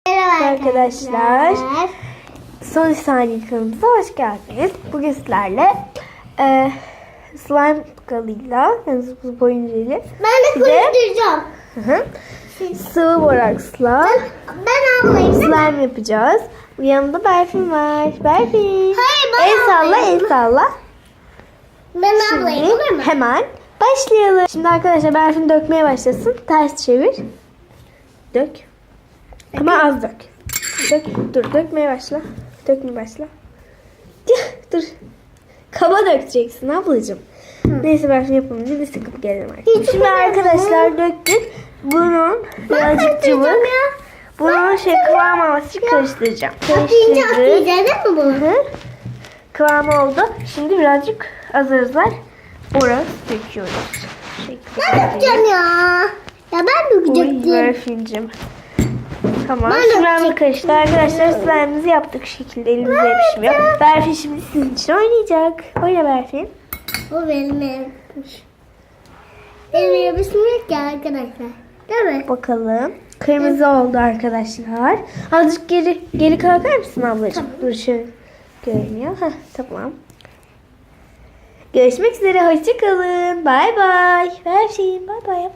Merhaba Arkadaşlar, son saniye kanalımıza hoş geldiniz. Bugün sizlerle slime kalıyla, yani bu boyunca Ben de konuşturacağım. Sıvı boraksla Ben ablayım. slime yapacağız. Bu yanımda Berfin var. Berfin. Hayır, ben el salla, ablayım. el salla. Ben ablayım, olur Şimdi mu? hemen başlayalım. Şimdi arkadaşlar Berfin dökmeye başlasın. Ters çevir. Dök. Ama az dök. Dur dökmeye başla. Dökmeye başla. Dur. Kaba dökeceksin ablacığım. Neyse ben yapımcı bir sıkıp gelelim artık. Şimdi arkadaşlar döktük. Bunun birazcık cıvık. Bunun kıvam alması için karıştıracağım. Atlayınca atlayacağız değil mi bu? Kıvamı oldu. Şimdi birazcık azar borak döküyoruz. Ben dökeceğim ya. Ya ben dökecektim. Berfin'cim. Tamam. Ben Şimdi ben dökecektim. karıştı. Arkadaşlar slime'ımızı yaptık şu şekilde. Elimize yapışmıyor. Berfin şimdi sizin için oynayacak. Oyna Berfin. O benim yapmış. Benim yapışmıyor ki arkadaşlar. Değil mi? Bakalım. Kırmızı oldu arkadaşlar. Azıcık geri kalkar mısın ablacığım? Tamam. Dur şöyle görünüyor. Tamam. Görüşmek üzere. Hoşçakalın. Bay bay. Berfin bay bay.